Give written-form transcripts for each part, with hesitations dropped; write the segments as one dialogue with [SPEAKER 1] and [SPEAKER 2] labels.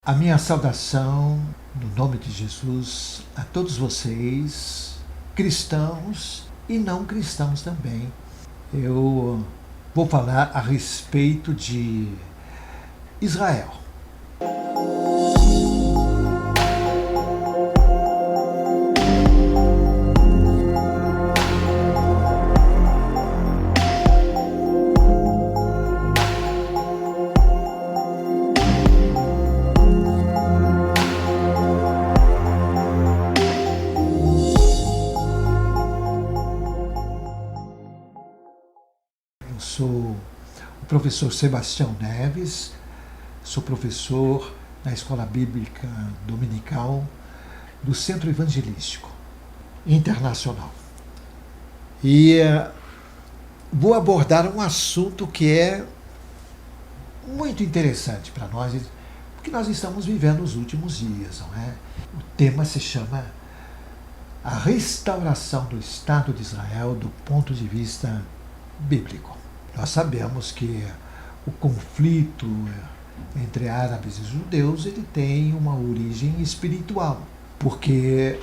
[SPEAKER 1] A minha saudação, no nome de Jesus, a todos vocês, cristãos e não cristãos também. Eu vou falar a respeito de Israel. Sou o professor Sebastião Neves, sou professor na Escola Bíblica Dominical do Centro Evangelístico Internacional. E vou abordar um assunto que é muito interessante para nós, porque nós estamos vivendo os últimos dias, não é? O tema se chama a restauração do Estado de Israel do ponto de vista bíblico. Nós sabemos que o conflito entre árabes e judeus ele tem uma origem espiritual, porque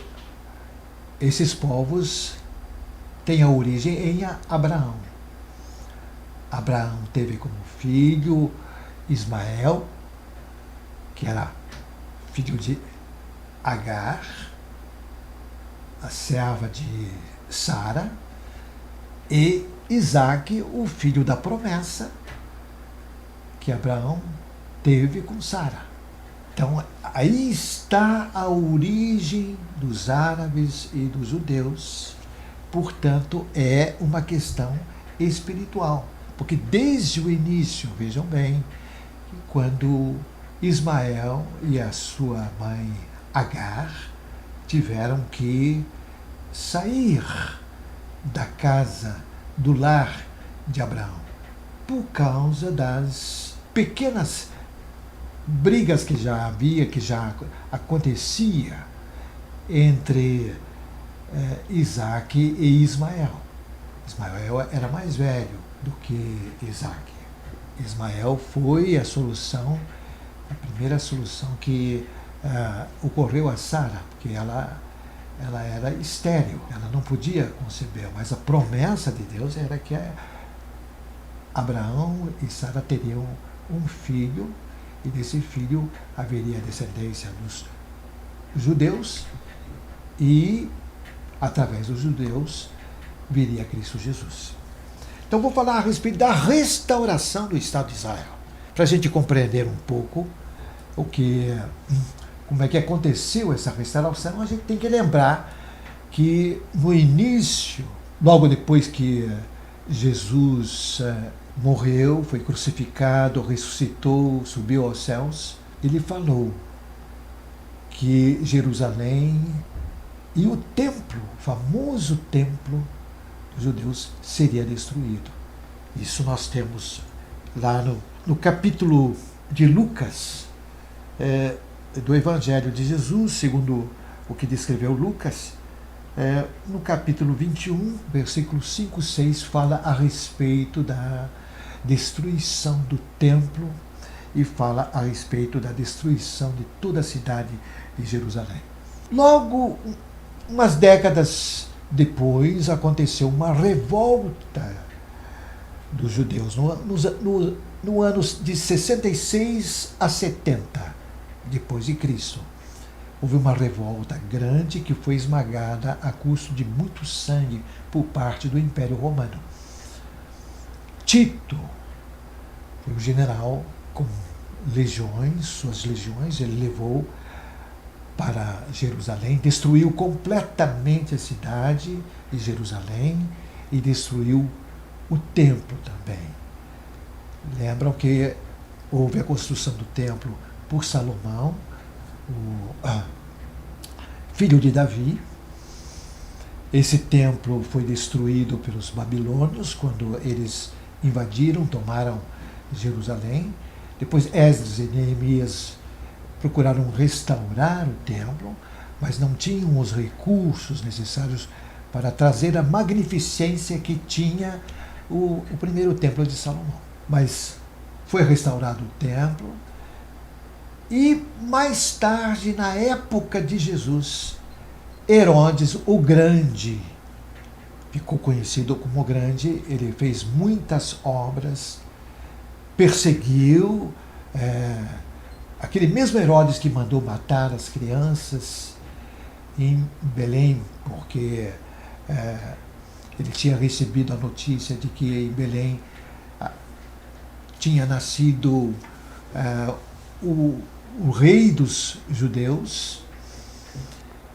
[SPEAKER 1] esses povos têm a origem em Abraão. Abraão teve como filho Ismael, que era filho de Agar, a serva de Sara, e Isaac, o filho da promessa que Abraão teve com Sara. Então, aí está a origem dos árabes e dos judeus. Portanto, é uma questão espiritual. Porque desde o início, vejam bem, quando Ismael e a sua mãe Agar tiveram que sair da casa do lar de Abraão, por causa das pequenas brigas que já havia, que já acontecia entre Isaac e Ismael. Ismael era mais velho do que Isaac. Ismael foi a primeira solução que ocorreu a Sara, porque ela era estéril, ela não podia conceber, mas a promessa de Deus era que Abraão e Sara teriam um filho, e desse filho haveria descendência dos judeus, e através dos judeus viria Cristo Jesus. Então vou falar a respeito da restauração do Estado de Israel, para a gente compreender um pouco como é que aconteceu essa restauração. A gente tem que lembrar que no início, logo depois que Jesus morreu, foi crucificado, ressuscitou, subiu aos céus, ele falou que Jerusalém e o templo, o famoso templo dos judeus, seria destruído. Isso nós temos lá no capítulo de Lucas, do Evangelho de Jesus, segundo o que descreveu Lucas, no capítulo 21, versículos 5 e 6, fala a respeito da destruição do templo e fala a respeito da destruição de toda a cidade de Jerusalém. Logo, umas décadas depois, aconteceu uma revolta dos judeus, no anos de 66 a 70 depois de Cristo. Houve uma revolta grande que foi esmagada a custo de muito sangue por parte do Império Romano. Tito foi um general com legiões, suas legiões, ele levou para Jerusalém, destruiu completamente a cidade de Jerusalém e destruiu o templo também. Lembram que houve a construção do templo por Salomão, o filho de Davi. Esse templo foi destruído pelos babilônios quando eles invadiram, tomaram Jerusalém. Depois Esdras e Neemias procuraram restaurar o templo, mas não tinham os recursos necessários para trazer a magnificência que tinha o primeiro templo de Salomão. Mas foi restaurado o templo, E mais tarde, na época de Jesus, Herodes o Grande, ficou conhecido como Grande, ele fez muitas obras, perseguiu, aquele mesmo Herodes que mandou matar as crianças em Belém, porque ele tinha recebido a notícia de que em Belém tinha nascido o rei dos judeus.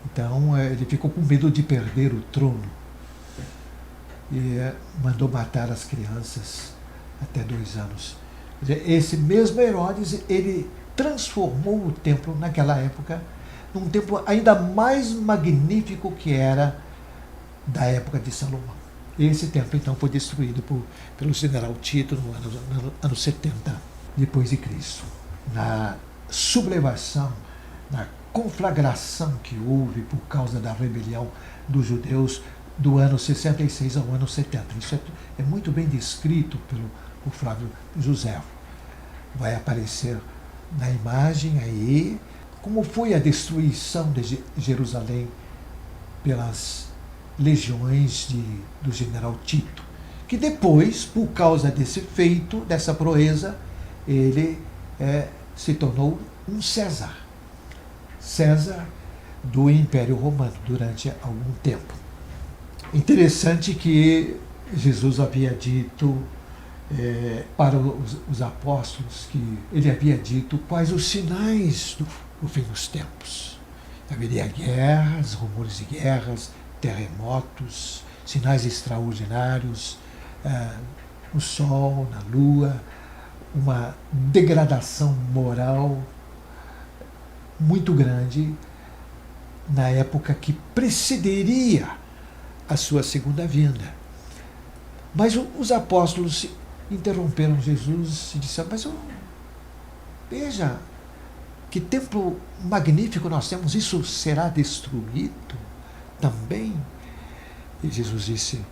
[SPEAKER 1] Então ele ficou com medo de perder o trono e mandou matar as crianças até 2 anos. Esse mesmo Herodes, ele transformou o templo naquela época num templo ainda mais magnífico que era da época de Salomão. Esse templo então foi destruído pelo general Tito no ano 70 depois de Cristo. Na sublevação, na conflagração que houve por causa da rebelião dos judeus do ano 66 ao ano 70. Isso é muito bem descrito por Flávio Joséfo. Vai aparecer na imagem aí como foi a destruição de Jerusalém pelas legiões do general Tito, que depois, por causa desse feito, dessa proeza, ele se tornou um César do Império Romano durante algum tempo. Interessante que Jesus havia dito para os apóstolos, que ele havia dito quais os sinais do fim dos tempos. Haveria guerras, rumores de guerras, terremotos, sinais extraordinários, no sol, na lua, uma degradação moral muito grande na época que precederia a sua segunda vinda. Mas os apóstolos interromperam Jesus e disseram: mas veja, que templo magnífico nós temos, isso será destruído também? E Jesus disse: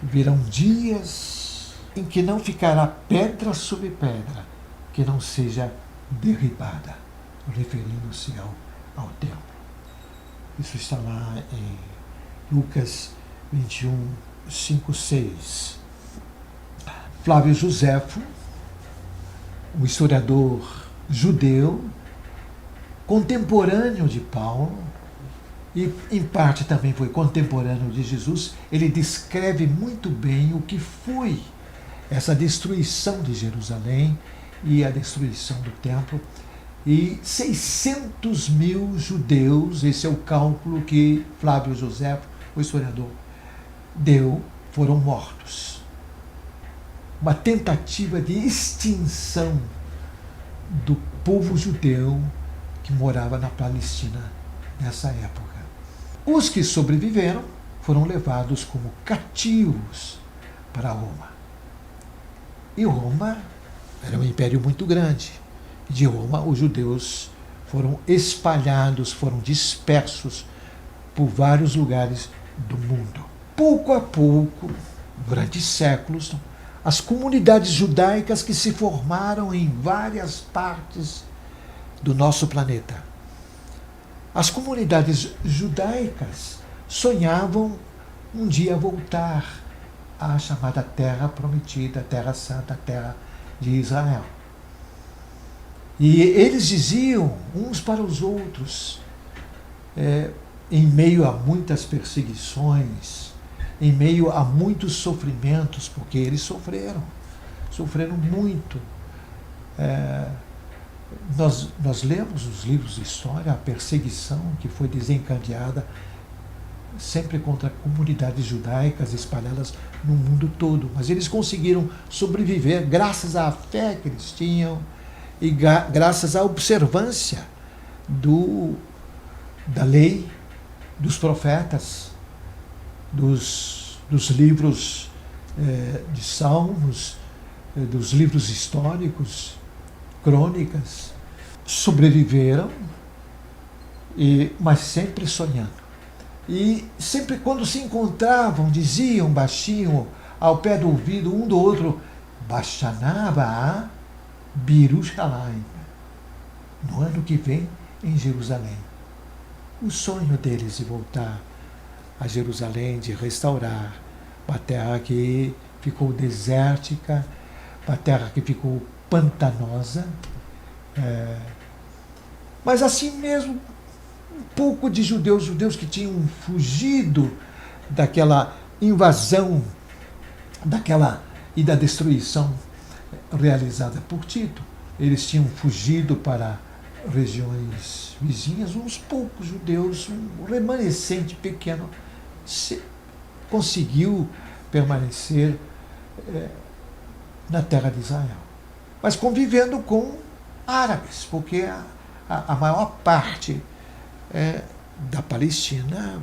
[SPEAKER 1] virão dias em que não ficará pedra sobre pedra que não seja derribada, referindo-se ao templo. Isso está lá em Lucas 21, 5, 6. Flávio Joséfo, um historiador judeu, contemporâneo de Paulo, e em parte também foi contemporâneo de Jesus, ele descreve muito bem o que foi essa destruição de Jerusalém e a destruição do templo. E 600 mil judeus, esse é o cálculo que Flávio Joséfo, o historiador, deu, foram mortos. Uma tentativa de extinção do povo judeu que morava na Palestina nessa época. Os que sobreviveram foram levados como cativos para Roma. E Roma era um império muito grande. De Roma, os judeus foram espalhados, foram dispersos por vários lugares do mundo. Pouco a pouco, durante séculos, as comunidades judaicas que se formaram em várias partes do nosso planeta. As comunidades judaicas sonhavam um dia voltar à chamada Terra Prometida, Terra Santa, Terra de Israel. E eles diziam uns para os outros, em meio a muitas perseguições, em meio a muitos sofrimentos, porque eles sofreram muito. Nós lemos os livros de história, a perseguição que foi desencadeada sempre contra comunidades judaicas espalhadas no mundo todo. Mas eles conseguiram sobreviver graças à fé que eles tinham e graças à observância da lei, dos profetas, dos livros de Salmos, dos livros históricos, crônicas. Sobreviveram, mas sempre sonhando. E sempre quando se encontravam, diziam baixinho, ao pé do ouvido, um do outro: Bashanaba Birushalayim. no ano que vem, em Jerusalém. O sonho deles de voltar a Jerusalém, de restaurar uma terra que ficou desértica, uma terra que ficou pantanosa, mas assim mesmo, um pouco de judeus que tinham fugido daquela invasão, e da destruição realizada por Tito. Eles tinham fugido para regiões vizinhas, uns poucos judeus, um remanescente pequeno conseguiu permanecer na terra de Israel, mas convivendo com árabes, porque a maior parte da Palestina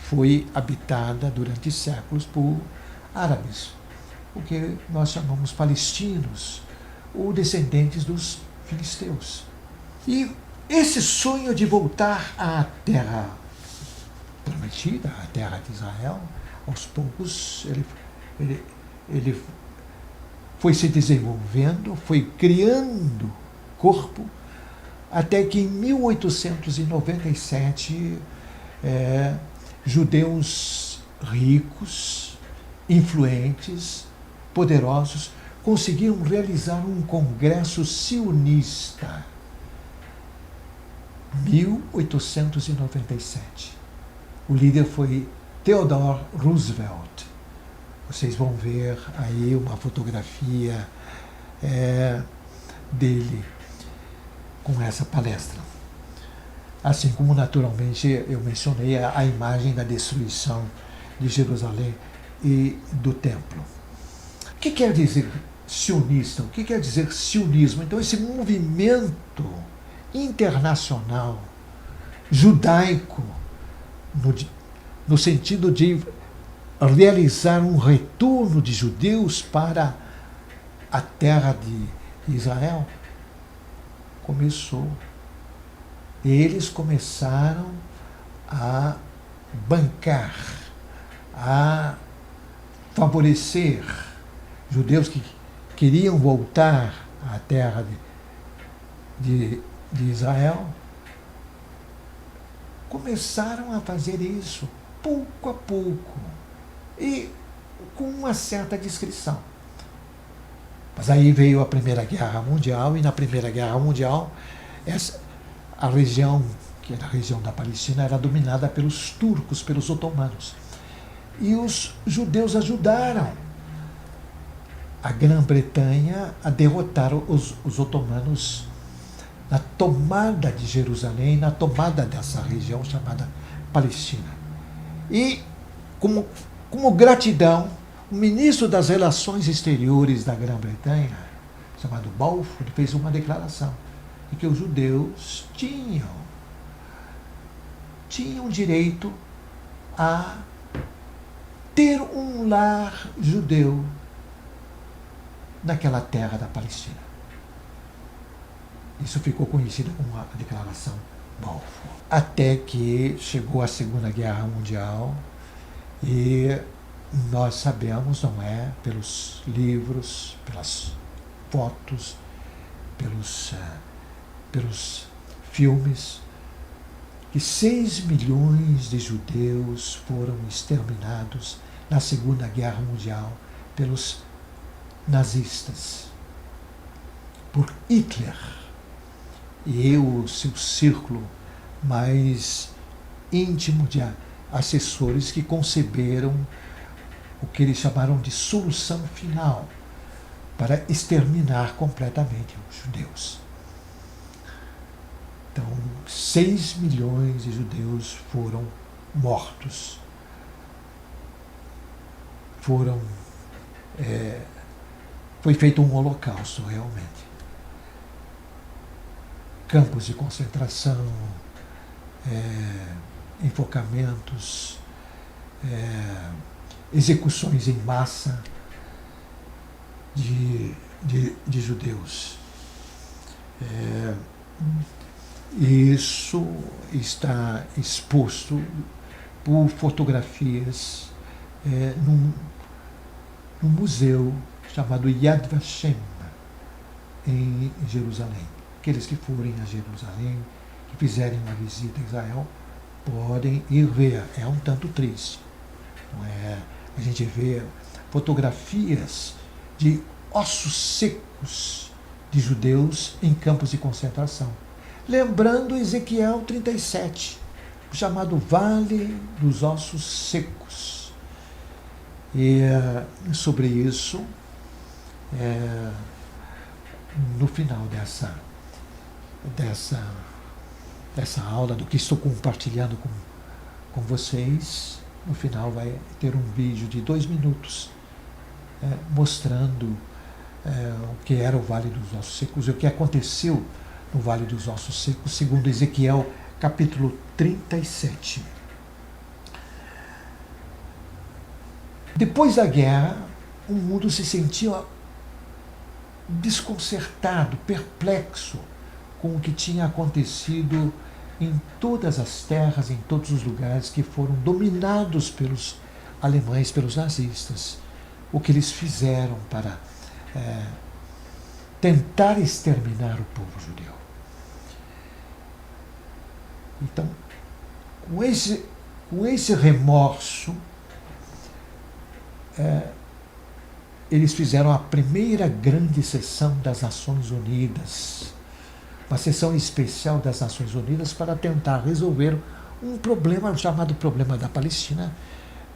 [SPEAKER 1] foi habitada durante séculos por árabes, o que nós chamamos palestinos, ou descendentes dos filisteus. E esse sonho de voltar à terra prometida, à terra de Israel, aos poucos ele foi se desenvolvendo, foi criando corpo, até que em 1897 judeus ricos, influentes, poderosos, conseguiram realizar um congresso sionista. 1897. O líder foi Theodore Roosevelt. Vocês vão ver aí uma fotografia dele com essa palestra. Assim como, naturalmente, eu mencionei a imagem da destruição de Jerusalém e do templo. O que quer dizer sionista? O que quer dizer sionismo? Então, esse movimento internacional judaico, no sentido de realizar um retorno de judeus para a terra de Israel, começou. Eles começaram a bancar, a favorecer judeus que queriam voltar à terra de Israel. Começaram a fazer isso pouco a pouco e com uma certa discrição. Mas aí veio a Primeira Guerra Mundial, e na Primeira Guerra Mundial a região, que era a região da Palestina, era dominada pelos turcos, pelos otomanos. E os judeus ajudaram a Grã-Bretanha a derrotar os otomanos na tomada de Jerusalém, na tomada dessa região chamada Palestina. E, como gratidão, o ministro das Relações Exteriores da Grã-Bretanha, chamado Balfour, fez uma declaração de que os judeus tinham direito a ter um lar judeu naquela terra da Palestina. Isso ficou conhecido como a Declaração Balfour. Até que chegou a Segunda Guerra Mundial e nós sabemos, não é, pelos livros, pelas fotos, pelos filmes, que 6 milhões de judeus foram exterminados na Segunda Guerra Mundial pelos nazistas, por Hitler e o seu círculo mais íntimo de assessores que conceberam o que eles chamaram de solução final para exterminar completamente os judeus. Então, 6 milhões de judeus foram mortos. Foi feito um holocausto, realmente. Campos de concentração, enforcamentos, execuções em massa de judeus. Isso está exposto por fotografias num museu chamado Yad Vashem, em Jerusalém. aqueles que forem a Jerusalém, que fizerem uma visita a Israel, podem ir ver. É um tanto triste. Não é? A gente vê fotografias de ossos secos de judeus em campos de concentração. Lembrando Ezequiel 37, o chamado Vale dos Ossos Secos. E sobre isso, no final dessa aula, do que estou compartilhando com vocês, no final vai ter um vídeo de 2 minutos mostrando o que era o Vale dos Ossos Secos e o que aconteceu no Vale dos Ossos Secos, segundo Ezequiel, capítulo 37. Depois da guerra, o mundo se sentia desconcertado, perplexo com o que tinha acontecido em todas as terras, em todos os lugares que foram dominados pelos alemães, pelos nazistas. O que eles fizeram para tentar exterminar o povo judeu. Então, com esse remorso, eles fizeram a primeira grande sessão das Nações Unidas, uma sessão especial das Nações Unidas para tentar resolver um problema chamado problema da Palestina,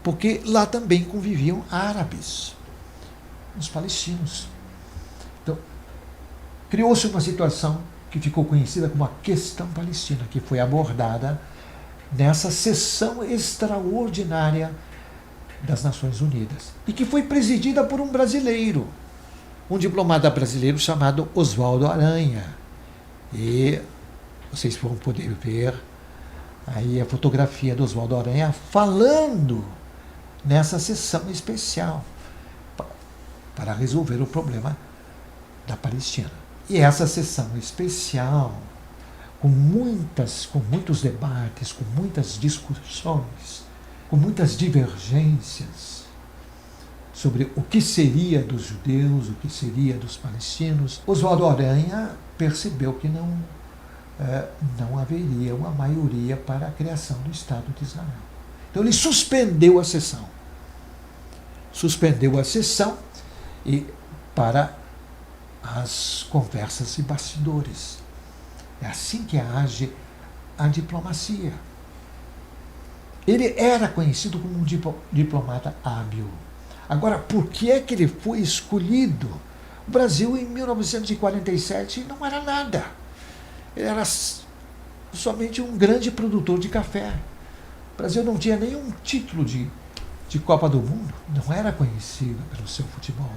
[SPEAKER 1] porque lá também conviviam árabes, os palestinos. Então, criou-se uma situação que ficou conhecida como a questão palestina, que foi abordada nessa sessão extraordinária das Nações Unidas, e que foi presidida por um brasileiro, um diplomata brasileiro chamado Oswaldo Aranha. E vocês vão poder ver aí a fotografia do Oswaldo Aranha falando nessa sessão especial para resolver o problema da Palestina. E essa sessão especial, com muitos debates, com muitas discussões, com muitas divergências sobre o que seria dos judeus, o que seria dos palestinos, Oswaldo Aranha percebeu que não haveria uma maioria para a criação do Estado de Israel. Então ele suspendeu a sessão. Suspendeu a sessão e para as conversas de bastidores. É assim que age a diplomacia. Ele era conhecido como um diplomata hábil. Agora, por que é que ele foi escolhido? O Brasil, em 1947, não era nada. Ele era somente um grande produtor de café. O Brasil não tinha nenhum título de Copa do Mundo. Não era conhecido pelo seu futebol.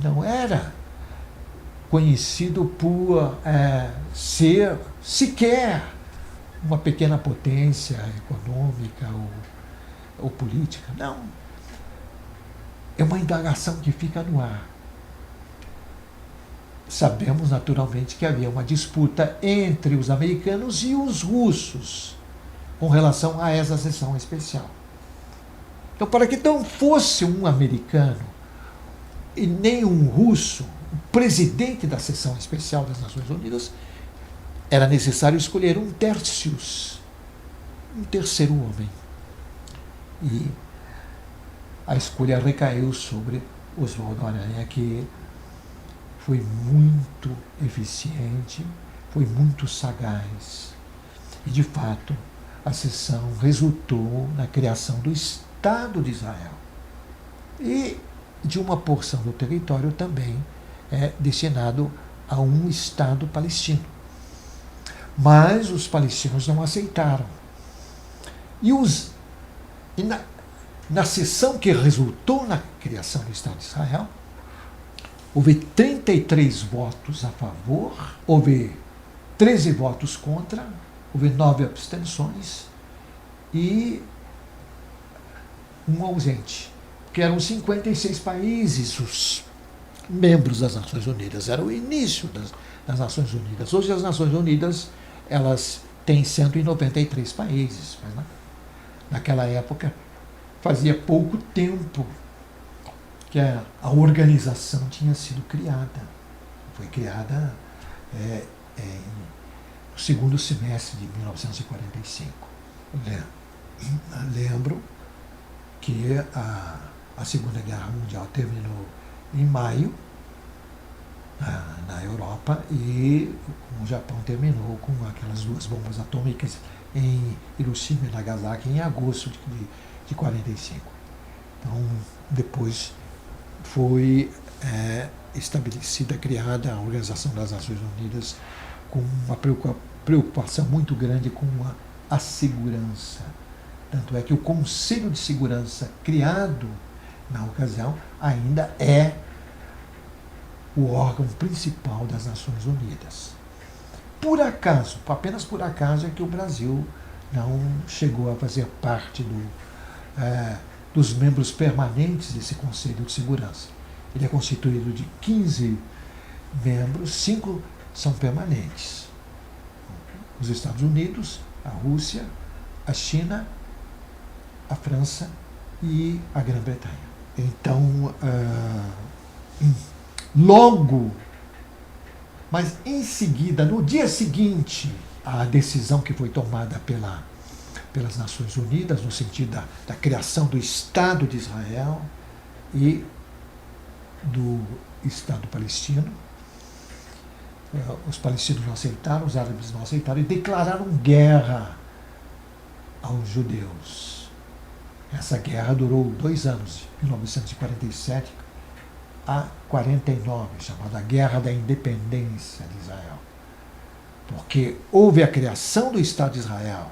[SPEAKER 1] Não era conhecido por ser sequer uma pequena potência econômica ou política. Não. É uma indagação que fica no ar. Sabemos naturalmente que havia uma disputa entre os americanos e os russos com relação a essa sessão especial. Então, para que não fosse um americano e nem um russo, o presidente da sessão especial das Nações Unidas, era necessário escolher um tertius, um terceiro homem. E a escolha recaiu sobre Oswaldo Aranha, que foi muito eficiente, foi muito sagaz. E, de fato, a sessão resultou na criação do Estado de Israel. E de uma porção do território também destinado a um Estado palestino. Mas os palestinos não aceitaram. E na sessão que resultou na criação do Estado de Israel, houve 33 votos a favor, houve 13 votos contra, houve 9 abstenções e um ausente, que eram 56 países os membros das Nações Unidas. Era o início das Nações Unidas. Hoje as Nações Unidas elas têm 193 países, mas naquela época fazia pouco tempo que a organização tinha sido criada. Foi criada no segundo semestre de 1945. Lembro que a Segunda Guerra Mundial terminou em maio, na Europa, e o Japão terminou com aquelas 2 bombas atômicas em Hiroshima e Nagasaki em agosto de 45. Então, depois foi estabelecida, criada a Organização das Nações Unidas com uma preocupação muito grande com a segurança. Tanto é que o Conselho de Segurança, criado na ocasião, ainda é o órgão principal das Nações Unidas. Por acaso, apenas por acaso, é que o Brasil não chegou a fazer parte dos membros permanentes desse Conselho de Segurança. Ele é constituído de 15 membros, 5 são permanentes. Os Estados Unidos, a Rússia, a China, a França e a Grã-Bretanha. Então, logo, mas em seguida, no dia seguinte, à decisão que foi tomada pelas Nações Unidas, no sentido da criação do Estado de Israel e do Estado palestino, os palestinos não aceitaram, os árabes não aceitaram e declararam guerra aos judeus. Essa guerra durou 2 anos, de 1947 a 49, chamada Guerra da Independência de Israel. Porque houve a criação do Estado de Israel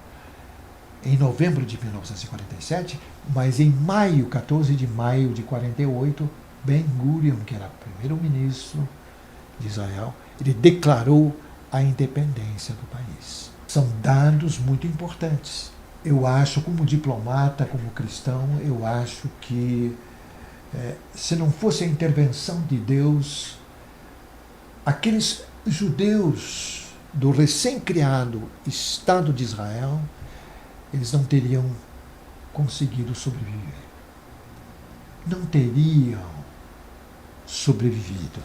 [SPEAKER 1] em novembro de 1947, mas em 14 de maio de 48, Ben-Gurion, que era primeiro-ministro de Israel, ele declarou a independência do país. São dados muito importantes. Eu acho, como diplomata, como cristão, eu acho que se não fosse a intervenção de Deus, aqueles judeus do recém-criado Estado de Israel, eles não teriam conseguido sobreviver. Não teriam sobrevivido,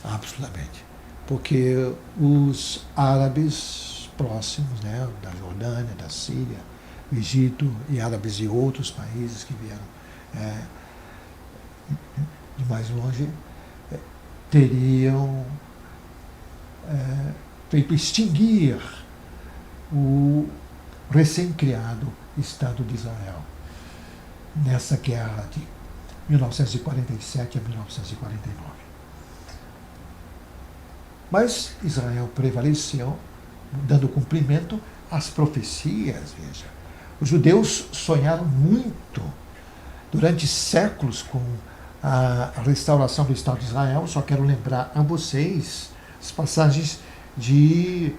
[SPEAKER 1] absolutamente. Porque os árabes próximos, né, da Jordânia, da Síria, do Egito e árabes de outros países que vieram de mais longe, teriam feito extinguir o recém-criado Estado de Israel nessa guerra de 1947 a 1949. Mas Israel prevaleceu, dando cumprimento às profecias. Veja, os judeus sonharam muito durante séculos com a restauração do Estado de Israel. Só quero lembrar a vocês as passagens de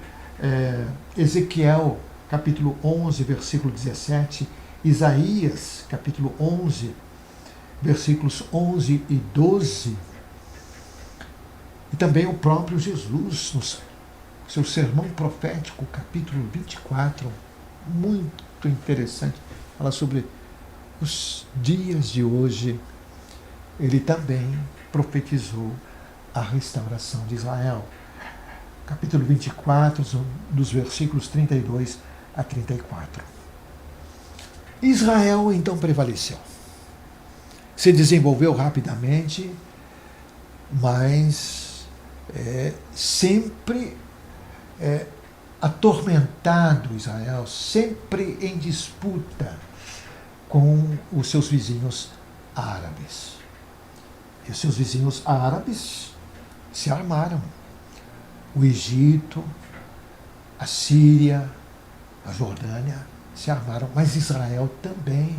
[SPEAKER 1] Ezequiel, capítulo 11, versículo 17, Isaías, capítulo 11, versículos 11 e 12, e também o próprio Jesus, no seu sermão profético, capítulo 24, muito interessante, fala sobre os dias de hoje. Ele também profetizou a restauração de Israel. Capítulo 24, dos versículos 32 a 34. Israel então prevaleceu. Se desenvolveu rapidamente, mas sempre atormentado Israel, sempre em disputa com os seus vizinhos árabes. E os seus vizinhos árabes se armaram. O Egito, a Síria, a Jordânia se armaram, mas Israel também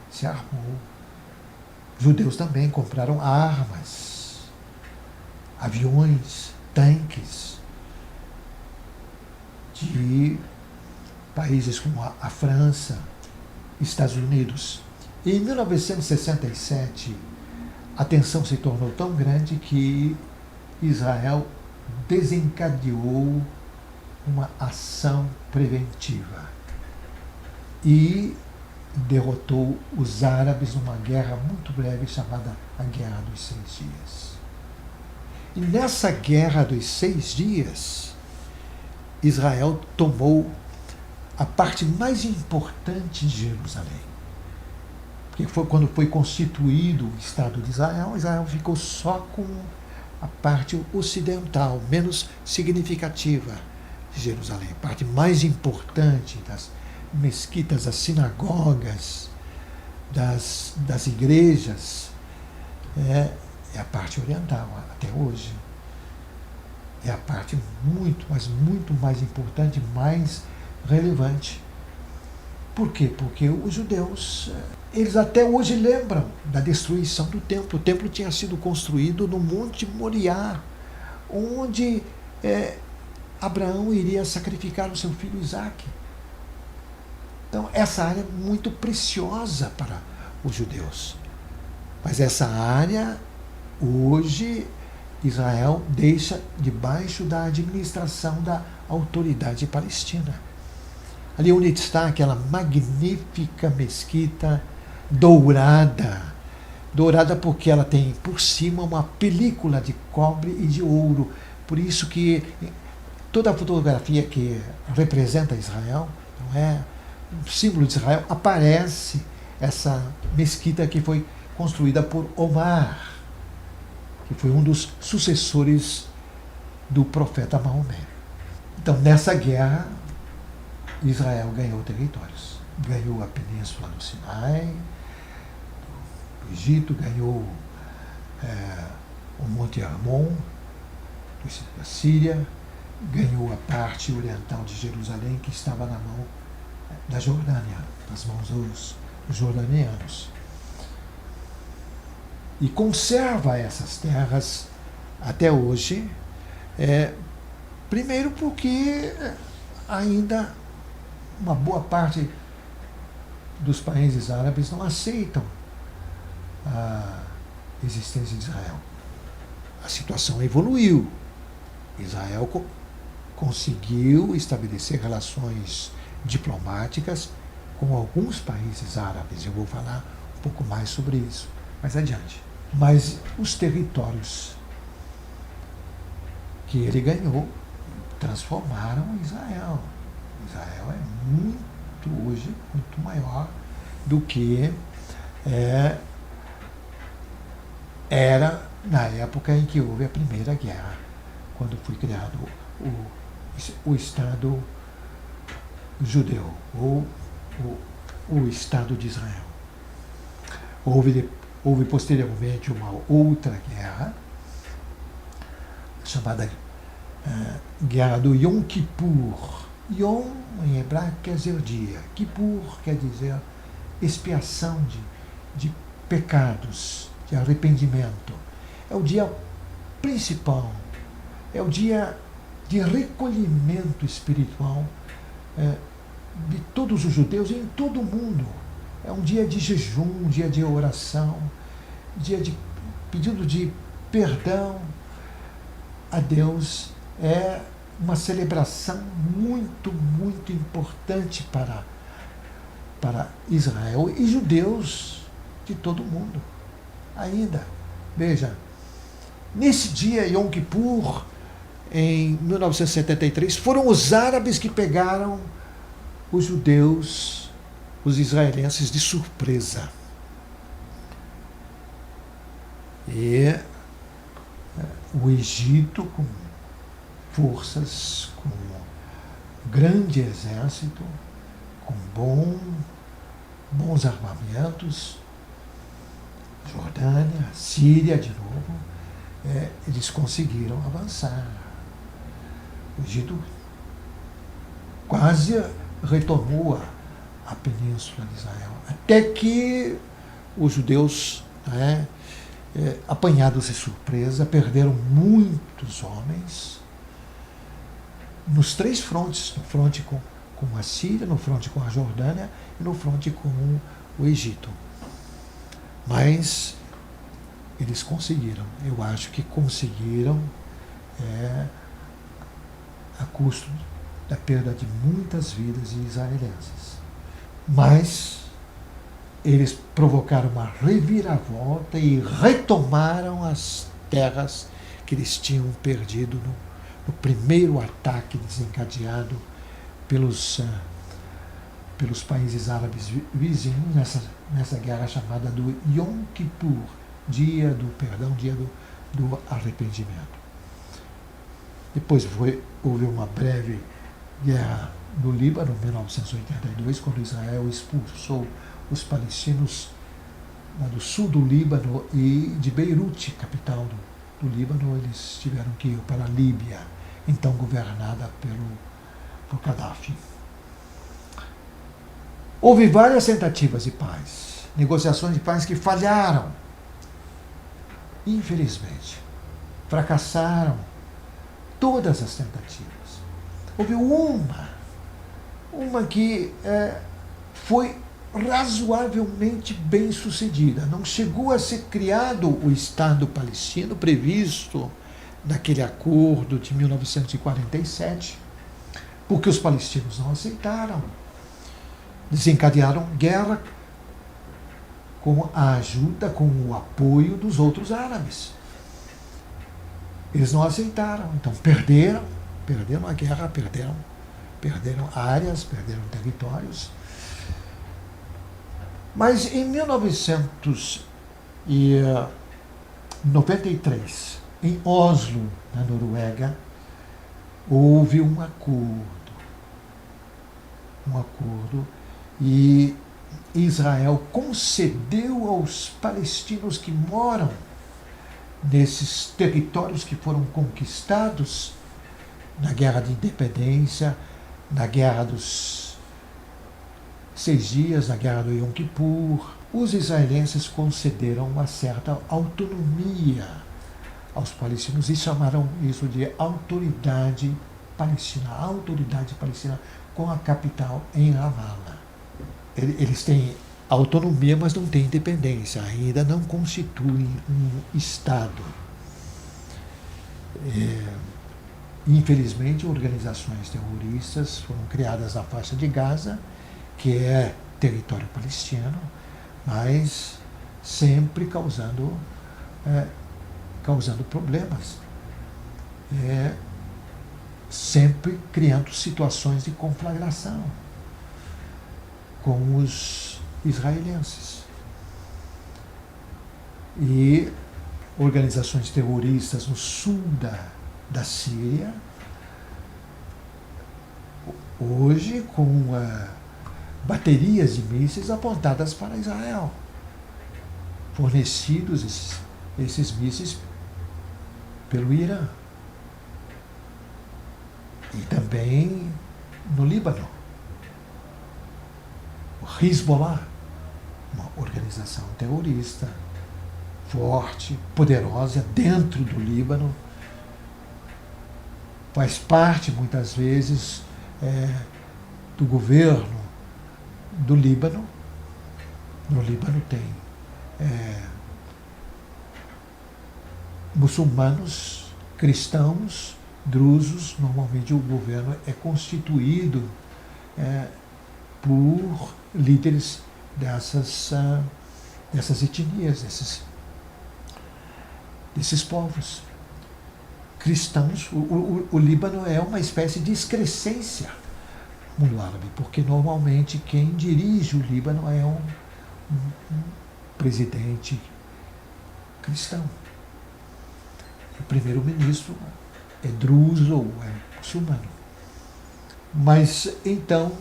[SPEAKER 1] se armou. Os judeus também compraram armas, aviões, tanques de países como a França, Estados Unidos. E em 1967, a tensão se tornou tão grande que Israel desencadeou uma ação preventiva e derrotou os árabes numa guerra muito breve chamada a Guerra dos 6 Dias. E nessa guerra dos 6 dias, Israel tomou a parte mais importante de Jerusalém. Porque quando foi constituído o Estado de Israel, Israel ficou só com a parte ocidental, menos significativa de Jerusalém. A parte mais importante das mesquitas, das sinagogas, das igrejas, é a parte oriental, até hoje. É a parte muito, mas muito mais importante, mais relevante. Por quê? Porque os judeus, eles até hoje lembram da destruição do templo. O templo tinha sido construído no Monte Moriá, onde Abraão iria sacrificar o seu filho Isaque. Então, essa área é muito preciosa para os judeus. Mas essa área, hoje, Israel deixa debaixo da administração da autoridade palestina. Ali onde está aquela magnífica mesquita dourada. Dourada porque ela tem por cima uma película de cobre e de ouro. Por isso que toda a fotografia que representa Israel, não é, o símbolo de Israel, aparece essa mesquita que foi construída por Omar, que foi um dos sucessores do profeta Maomé. Então, nessa guerra, Israel ganhou territórios. Ganhou a península do Sinai, do Egito, ganhou o Monte Hermon, da Síria, ganhou a parte oriental de Jerusalém, que estava na mão da Jordânia, nas mãos dos jordanianos. E conserva essas terras até hoje, primeiro porque ainda uma boa parte dos países árabes não aceitam a existência de Israel. A situação evoluiu. Israel conseguiu estabelecer relações diplomáticas com alguns países árabes. Eu vou falar um pouco mais sobre isso mais adiante. Mas os territórios que ele ganhou transformaram Israel. Israel é muito, hoje, muito maior do que era na época em que houve a Primeira Guerra, quando foi criado o Estado judeu, ou o Estado de Israel. Houve posteriormente uma outra guerra, chamada Guerra do Yom Kippur. Yom, em hebraico, quer dizer dia. Kippur quer dizer expiação de pecados, de arrependimento. É o dia principal, é o dia de recolhimento espiritual de todos os judeus e em todo o mundo. É um dia de jejum, um dia de oração, dia de pedido de perdão a Deus. É uma celebração muito, muito importante para Israel e judeus de todo o mundo. Ainda, veja, nesse dia, Yom Kippur, em 1973, foram os árabes que pegaram os judeus, os israelenses, de surpresa. E o Egito, com forças, com grande exército, com bons armamentos, Jordânia, Síria de novo, eles conseguiram avançar. O Egito quase retomou a península de Israel, até que os judeus, apanhados de surpresa, perderam muitos homens nos 3 frontes, no fronte com a Síria, no fronte com a Jordânia e no fronte com o Egito. Mas eles conseguiram, eu acho que conseguiram a custo da perda de muitas vidas israelenses. Mas eles provocaram uma reviravolta e retomaram as terras que eles tinham perdido no primeiro ataque desencadeado pelos países árabes vizinhos nessa guerra chamada do Yom Kippur, dia do perdão, dia do arrependimento. Depois houve uma breve guerra no Líbano, em 1982, quando Israel expulsou os palestinos do sul do Líbano e de Beirute, capital do Líbano, eles tiveram que ir para a Líbia, então governada por Gaddafi. Houve várias tentativas de paz, negociações de paz que falharam. Infelizmente, fracassaram todas as tentativas. Houve uma que foi razoavelmente bem sucedida. Não chegou a ser criado o Estado palestino previsto naquele acordo de 1947, porque os palestinos não aceitaram. Desencadearam guerra com a ajuda, com o apoio dos outros árabes. Eles não aceitaram, então perderam a guerra, perderam áreas, perderam territórios. Mas em 1993, em Oslo, na Noruega, houve um acordo e Israel concedeu aos palestinos que moram nesses territórios que foram conquistados na Guerra de Independência, na Guerra dos 6 Dias, na Guerra do Yom Kippur, os israelenses concederam uma certa autonomia aos palestinos e chamaram isso de Autoridade Palestina, com a capital em Ramallah. Eles têm autonomia, mas não têm independência, ainda não constituem um Estado. Infelizmente, organizações terroristas foram criadas na faixa de Gaza, que é território palestino, mas sempre causando problemas, sempre criando situações de conflagração com os israelenses. E organizações terroristas no sul da Síria, hoje com baterias de mísseis apontadas para Israel, fornecidos esses mísseis pelo Irã. E também no Líbano. O Hezbollah, uma organização terrorista forte, poderosa, dentro do Líbano, faz parte, muitas vezes, do governo do Líbano. No Líbano tem muçulmanos, cristãos, drusos. Normalmente o governo é constituído por líderes dessas etnias, desses povos. Cristãos, o Líbano é uma espécie de excrescência no mundo árabe, porque normalmente quem dirige o Líbano é um presidente cristão. O primeiro-ministro é druso ou é muçulmano. Mas, então,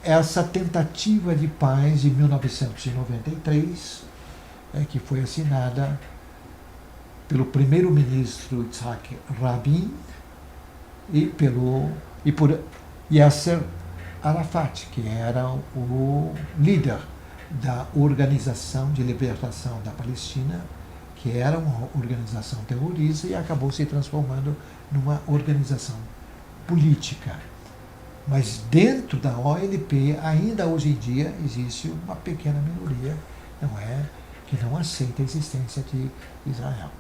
[SPEAKER 1] essa tentativa de paz de 1993, que foi assinada pelo primeiro-ministro Yitzhak Rabin e por Yasser Arafat, que era o líder da Organização de Libertação da Palestina, que era uma organização terrorista e acabou se transformando numa organização política. Mas dentro da OLP, ainda hoje em dia, existe uma pequena minoria, que não aceita a existência de Israel.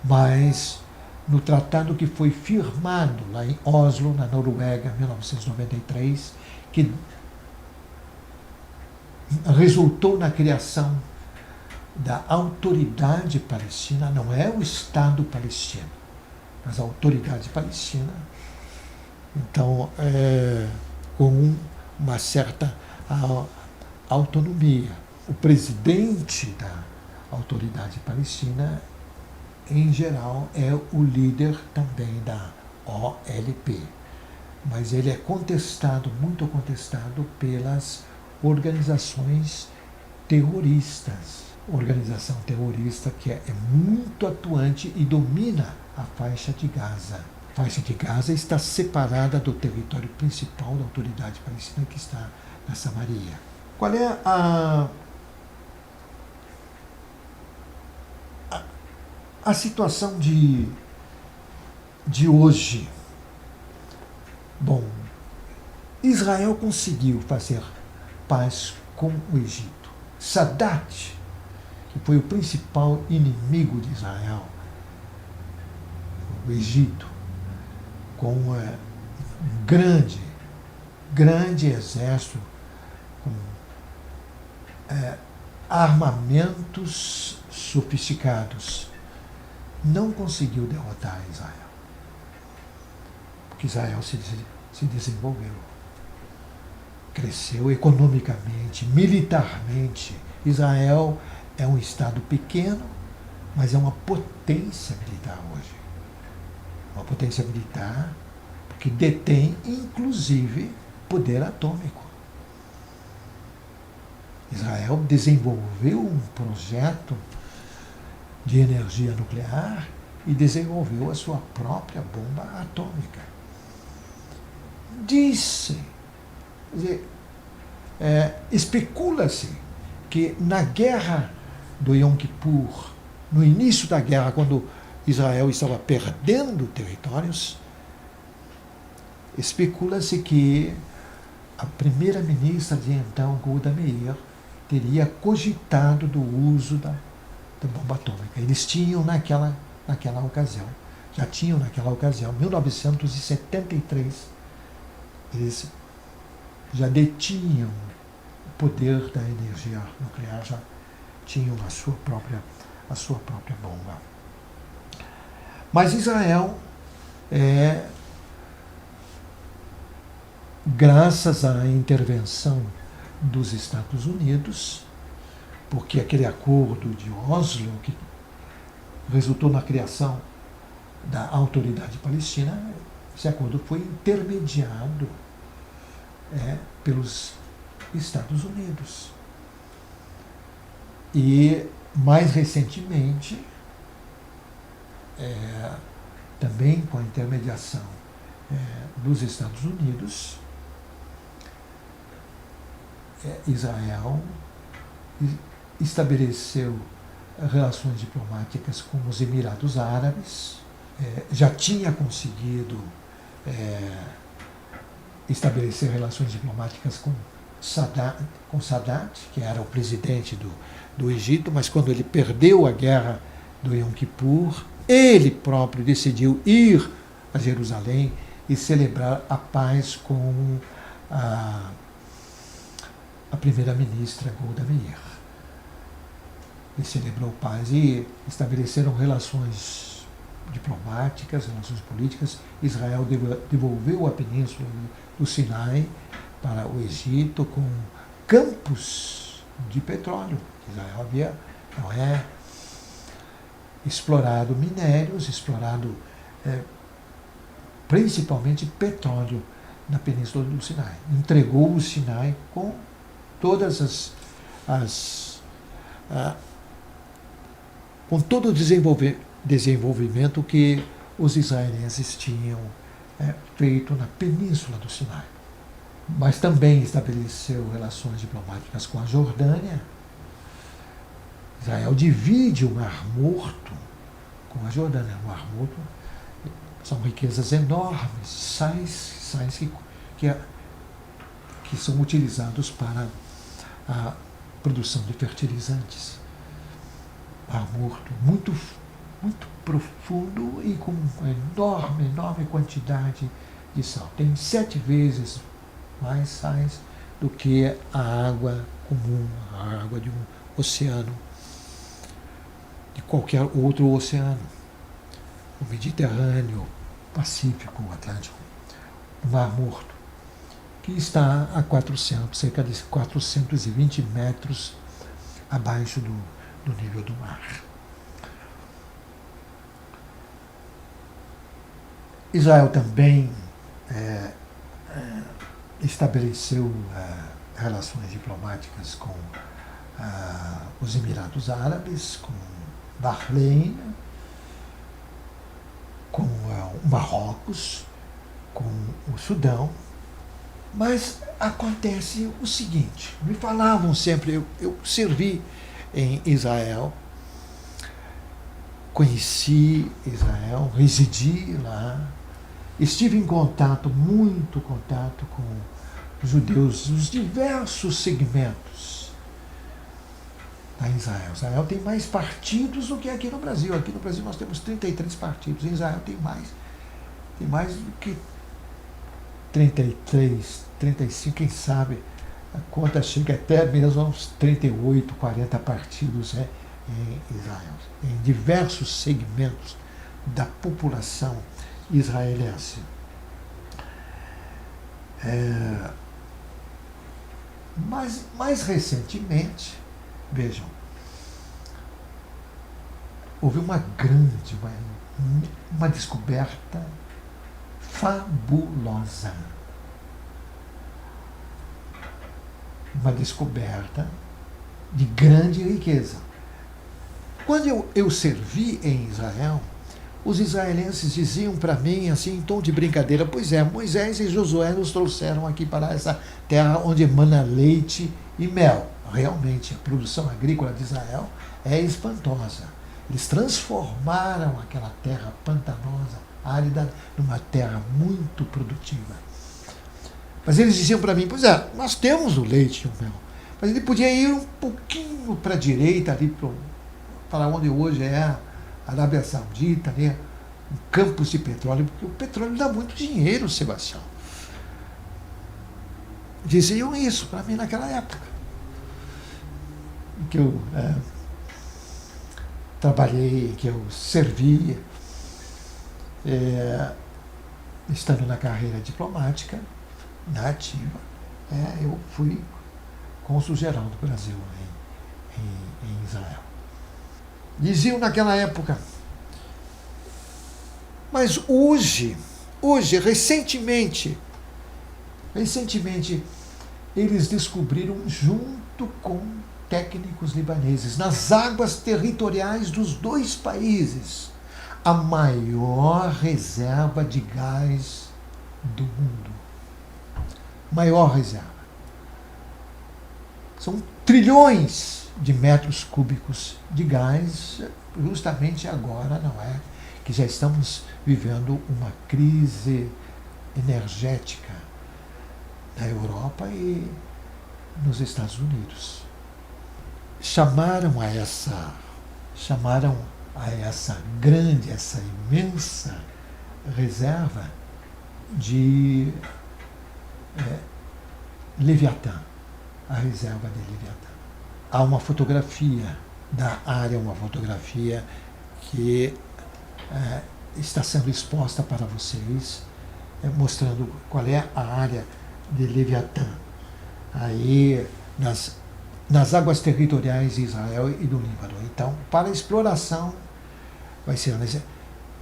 [SPEAKER 1] Mas no tratado que foi firmado lá em Oslo, na Noruega, em 1993, que resultou na criação da autoridade palestina, não é o Estado palestino, mas a autoridade palestina, então, com uma certa autonomia. O presidente da autoridade palestina, em geral, é o líder também da OLP, mas ele é contestado, muito contestado pelas organizações terroristas. Organização terrorista que é muito atuante e domina a faixa de Gaza. A faixa de Gaza está separada do território principal da autoridade palestina, que está na Samaria. Qual é a situação de hoje? Bom, Israel conseguiu fazer paz com o Egito. Sadat, que foi o principal inimigo de Israel, o Egito, com um grande exército, com armamentos sofisticados, não conseguiu derrotar Israel, porque Israel se desenvolveu, cresceu economicamente, militarmente. Israel é um estado pequeno, mas é uma potência militar hoje. Uma potência militar que detém, inclusive, poder atômico. Israel desenvolveu um projeto de energia nuclear e desenvolveu a sua própria bomba atômica. Especula-se que na guerra do Yom Kippur, no início da guerra, quando Israel estava perdendo territórios, especula-se que a primeira-ministra de então, Golda Meir, teria cogitado do uso da bomba atômica. Eles tinham naquela ocasião, já tinham naquela ocasião, 1973, eles já detinham o poder da energia nuclear, já tinham a sua própria bomba. Mas Israel, graças à intervenção dos Estados Unidos, porque aquele acordo de Oslo, que resultou na criação da autoridade palestina, esse acordo foi intermediado pelos Estados Unidos. E, mais recentemente, também com a intermediação dos Estados Unidos, Israel estabeleceu relações diplomáticas com os Emirados Árabes, já tinha conseguido estabelecer relações diplomáticas com Sadat, que era o presidente do Egito, mas quando ele perdeu a guerra do Yom Kippur, ele próprio decidiu ir a Jerusalém e celebrar a paz com a primeira-ministra Golda Meir. Ele celebrou paz e estabeleceram relações diplomáticas, relações políticas. Israel devolveu a península do Sinai para o Egito com campos de petróleo. Israel havia explorado minérios, explorado principalmente petróleo na península do Sinai. Entregou o Sinai com todas com todo o desenvolvimento que os israelenses tinham feito na península do Sinai. Mas também estabeleceu relações diplomáticas com a Jordânia. Israel divide o Mar Morto com a Jordânia. O Mar Morto são riquezas enormes, sais que são utilizados para a produção de fertilizantes. Mar Morto, muito profundo e com enorme quantidade de sal. Tem 7 vezes mais sais do que a água comum, a água de um oceano. de qualquer outro oceano. O Mediterrâneo, o Pacífico, o Atlântico, o Mar Morto, que está a cerca de 420 metros abaixo do nível do mar. Israel também estabeleceu relações diplomáticas com os Emirados Árabes, com Bahrein, com o Marrocos, com o Sudão. Mas acontece o seguinte, me falavam sempre, eu servi em Israel, conheci Israel, residi lá, estive em contato, muito contato com judeus dos diversos segmentos da Israel. Israel tem mais partidos do que aqui no Brasil. Aqui no Brasil nós temos 33 partidos, em Israel tem mais do que 33, 35, quem sabe, a conta chega até mesmo aos 38, 40 partidos em Israel, em diversos segmentos da população israelense. Mas, mais recentemente, vejam, houve uma descoberta fabulosa. Uma descoberta de grande riqueza. Quando eu servi em Israel, os israelenses diziam para mim, assim, em tom de brincadeira, pois é, Moisés e Josué nos trouxeram aqui para essa terra onde emana leite e mel. Realmente, a produção agrícola de Israel é espantosa. Eles transformaram aquela terra pantanosa, árida, numa terra muito produtiva. Mas eles diziam para mim, pois é, nós temos o leite e o mel, mas ele podia ir um pouquinho para a direita, ali para onde hoje é a Arábia Saudita, né? Um campos de petróleo, porque o petróleo dá muito dinheiro, Sebastião. Diziam isso para mim naquela época, que eu trabalhei, que eu servi, estando na carreira diplomática, na ativa, eu fui cônsul-geral do Brasil em Israel. Diziam naquela época, mas hoje, recentemente, eles descobriram, junto com técnicos libaneses, nas águas territoriais dos dois países, a maior reserva de gás do mundo. Maior reserva. São trilhões de metros cúbicos de gás, justamente agora, não é? Que já estamos vivendo uma crise energética na Europa e nos Estados Unidos. Chamaram a essa essa imensa reserva de Leviatã, a reserva de Leviatã. Há uma fotografia da área, uma fotografia que está sendo exposta para vocês, mostrando qual é a área de Leviatã, aí nas águas territoriais de Israel e do Líbano. Então, para a exploração vai ser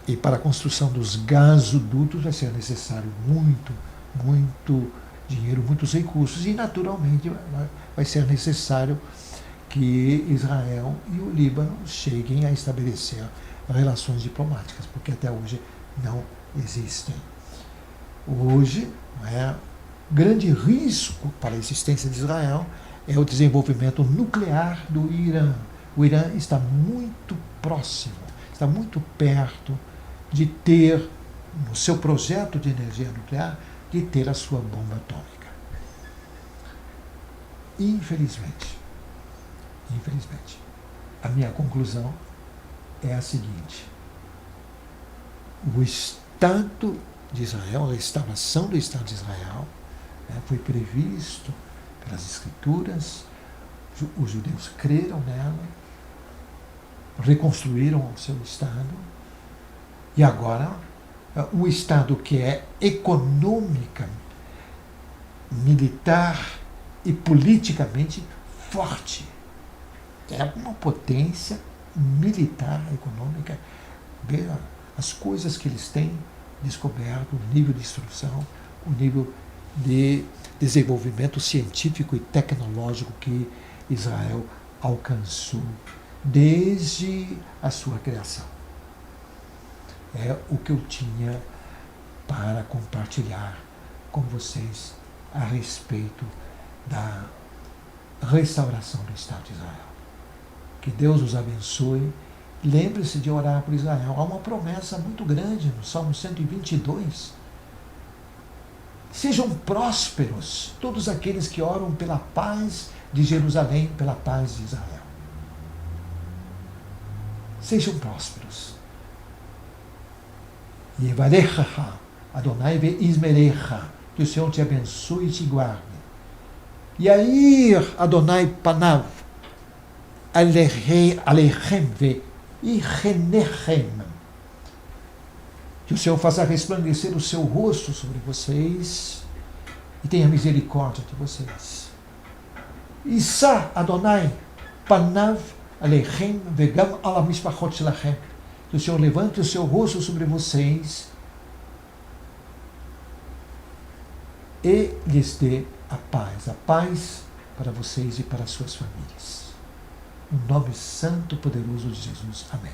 [SPEAKER 1] e para a construção dos gasodutos vai ser necessário muito dinheiro, muitos recursos, e naturalmente vai ser necessário que Israel e o Líbano cheguem a estabelecer relações diplomáticas, porque até hoje não existem. Hoje, grande risco para a existência de Israel é o desenvolvimento nuclear do Irã. O Irã está muito próximo, está muito perto de ter, no seu projeto de energia nuclear, de ter a sua bomba atômica. Infelizmente, a minha conclusão é a seguinte: o Estado de Israel, a restauração do Estado de Israel, foi previsto pelas Escrituras, os judeus creram nela, reconstruíram o seu Estado, e agora um Estado que é econômica, militar e politicamente forte. É uma potência militar, econômica. Veja as coisas que eles têm descoberto, o nível de instrução, o nível de desenvolvimento científico e tecnológico que Israel alcançou desde a sua criação. É o que eu tinha para compartilhar com vocês a respeito da restauração do Estado de Israel. Que Deus os abençoe. Lembre-se de orar por Israel. Há uma promessa muito grande no Salmo 122. Sejam prósperos todos aqueles que oram pela paz de Jerusalém, pela paz de Israel. Sejam prósperos. Yevarecha Adonai ve'izmerecha, que o Senhor te abençoe e te guarde. Yair Adonai panav alechem ve'ichenechem, que o Senhor faça resplandecer o seu rosto sobre vocês e tenha misericórdia de vocês. Issa Adonai panav alechem vegam ala mishpachot shelachem, que o Senhor levante o seu rosto sobre vocês e lhes dê a paz para vocês e para suas famílias. No nome santo e poderoso de Jesus. Amém.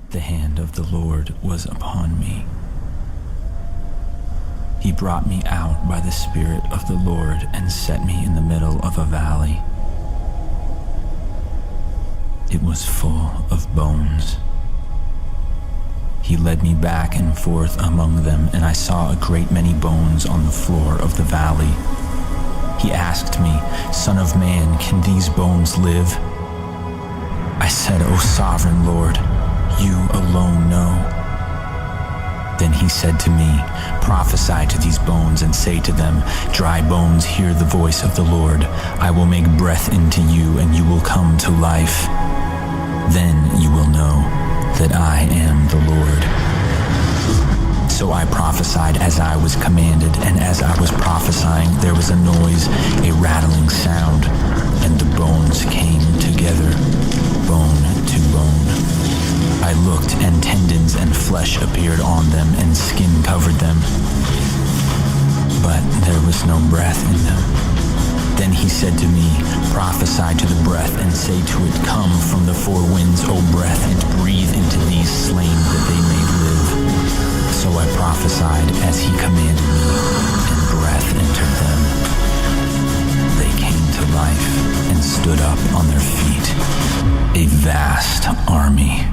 [SPEAKER 2] The hand of the Lord was upon me. He brought me out by the Spirit of the Lord and set me in the middle of a valley. It was full of bones. He led me back and forth among them, and I saw a great many bones on the floor of the valley. He asked me, Son of man, can these bones live? I said, O sovereign Lord, you alone know. Then he said to me, Prophesy to these bones and say to them, Dry bones, hear the voice of the Lord. I will make breath into you, and you will come to life. Then you will know that I am the Lord. So I prophesied as I was commanded, and as I was prophesying, there was a noise, a rattling sound, and the bones came together, bone to bone. I looked, and tendons and flesh appeared on them, and skin covered them, but there was no breath in them. Then he said to me, Prophesy to the breath, and say to it, Come from the four winds, O breath, and breathe into these slain that they may live. So I prophesied as he commanded me, and breath entered them. They came to life and stood up on their feet, a vast army.